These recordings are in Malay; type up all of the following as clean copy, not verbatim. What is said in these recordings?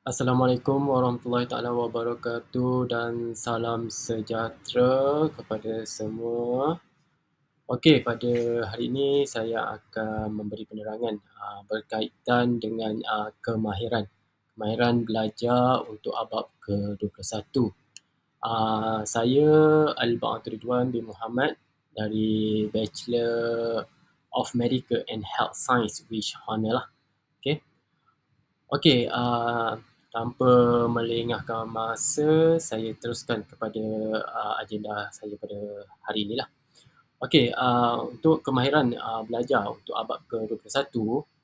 Assalamualaikum warahmatullahi taala wabarakatuh dan salam sejahtera kepada semua. Okey, pada hari ini saya akan memberi penerangan berkaitan dengan kemahiran. Kemahiran belajar untuk abab ke-21. Saya Al-Ba'atul Ridwan bin Muhammad dari Bachelor of Medical and Health Science with Honor lah. Okey. Okey, tanpa melengahkan masa, saya teruskan kepada agenda saya pada hari ini lah. Okey, untuk kemahiran belajar untuk abad ke-21,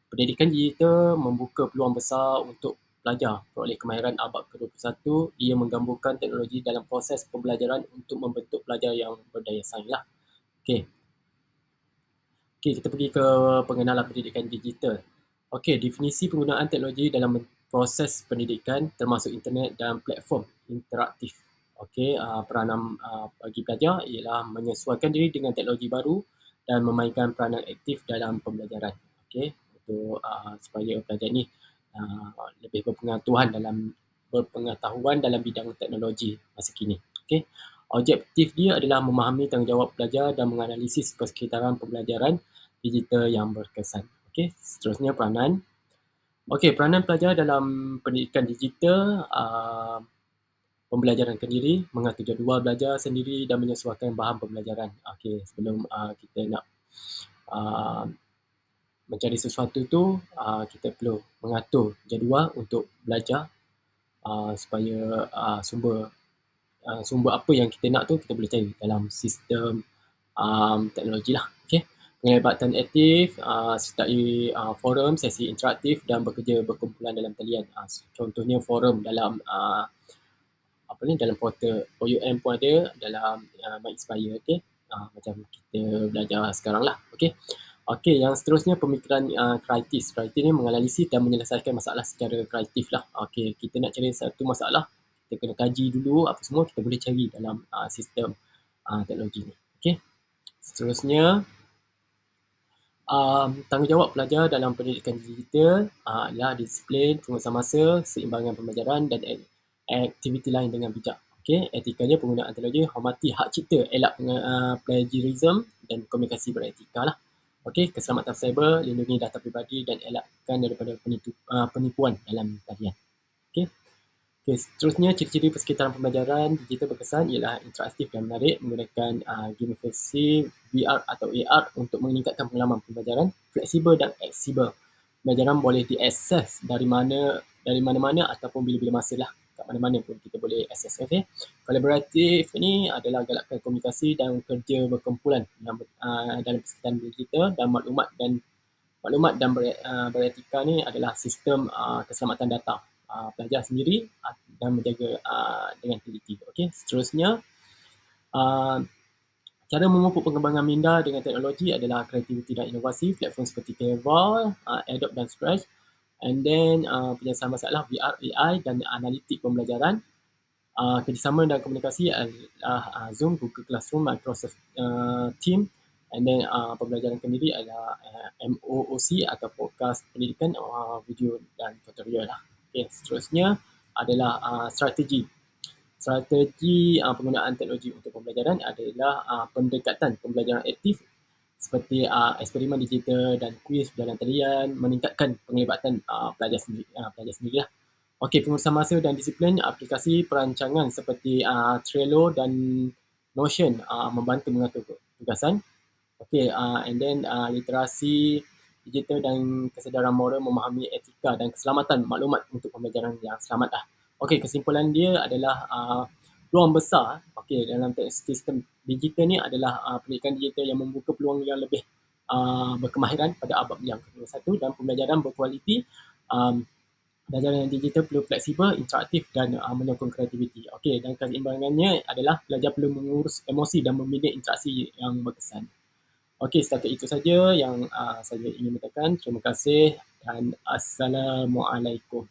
pendidikan digital membuka peluang besar untuk pelajar peroleh kemahiran abad ke-21. Ia menggabungkan teknologi dalam proses pembelajaran untuk membentuk pelajar yang berdaya saing lah. Okey, kita pergi ke pengenalan pendidikan digital. Okey, definisi penggunaan teknologi dalam proses pendidikan termasuk internet dan platform interaktif. Okey, peranan bagi pelajar ialah menyesuaikan diri dengan teknologi baru dan memainkan peranan aktif dalam pembelajaran. Okey, untuk supaya pelajar ni lebih berpengetahuan dalam bidang teknologi masa kini. Okey, objektif dia adalah memahami tanggungjawab pelajar dan menganalisis persekitaran pembelajaran digital yang berkesan. Okey, seterusnya peranan. Okey, peranan pelajar dalam pendidikan digital, pembelajaran kendiri, mengatur jadual belajar sendiri dan menyesuaikan bahan pembelajaran. Okey, sebelum kita nak mencari sesuatu tu, kita perlu mengatur jadual untuk belajar supaya sumber apa yang kita nak tu kita boleh cari dalam sistem teknologi lah. Okey. Penglibatan aktif, sertai forum, sesi interaktif dan bekerja berkumpulan dalam talian. Contohnya forum dalam dalam portal OUM pun ada, dalam MyInspire. Okey. Macam kita belajar sekarang lah. Okey. Okey, yang seterusnya pemikiran kritis. Kritis ni menganalisis dan menyelesaikan masalah secara kreatif lah. Okey, kita nak cari satu masalah, kita kena kaji dulu apa semua kita boleh cari dalam sistem teknologi ni. Okey. Seterusnya, tanggungjawab pelajar dalam pendidikan digital adalah disiplin, pengurusan masa, seimbangan pembelajaran dan aktiviti lain dengan bijak. Okey, etikanya penggunaan teknologi, hormati hak cipta, elak plagiarism dan komunikasi beretika lah. Okey, keselamatan cyber, lindungi data pribadi dan elakkan daripada penipuan dalam talian. Okey. Okay, seterusnya ciri-ciri persekitaran pembelajaran digital berkesan ialah interaktif dan menarik, menggunakan gamifikasi, VR atau AR untuk meningkatkan pengalaman pembelajaran, fleksibel dan aksesibel. Pembelajaran boleh diakses dari mana-mana ataupun bila-bila masa lah. Kat mana-mana pun kita boleh akses. Okay. Kolaboratif ni adalah galakkan komunikasi dan kerja berkumpulan dalam persekitaran digital, dan maklumat dan beretika ni adalah sistem keselamatan data pelajar sendiri dan menjaga dengan teliti. Okey, seterusnya cara memupuk pengembangan minda dengan teknologi adalah kreativiti dan inovasi, platform seperti Canva, Adobe dan Scratch, and then penyelesaian masalah VR, AI dan analitik pembelajaran. Kerjasama dan komunikasi adalah Zoom, Google Classroom, Microsoft Teams, and then pembelajaran kendiri adalah MOOC atau podcast pendidikan, video dan tutorial lah. Okay, seterusnya adalah strategi. Strategi penggunaan teknologi untuk pembelajaran adalah pendekatan pembelajaran aktif seperti eksperimen digital dan kuis dalam talian, meningkatkan penglibatan pelajar sendiri lah. Okey, pengurusan masa dan disiplin, aplikasi perancangan seperti Trello dan Notion membantu mengatur tugasan. Okey, and then literasi digital dan kesedaran moral, memahami etika dan keselamatan maklumat untuk pembelajaran yang selamat lah. Okey, kesimpulan dia adalah peluang besar dalam sistem digital ni adalah pendidikan digital yang membuka peluang yang lebih berkemahiran pada abad yang ke-21 dan pembelajaran berkualiti. Pelajaran digital perlu fleksibel, interaktif dan menyokong kreativiti. Okey, dan keseimbangannya adalah pelajar perlu mengurus emosi dan membina interaksi yang berkesan. Okey, setakat itu saja yang saya ingin katakan. Terima kasih dan Assalamualaikum.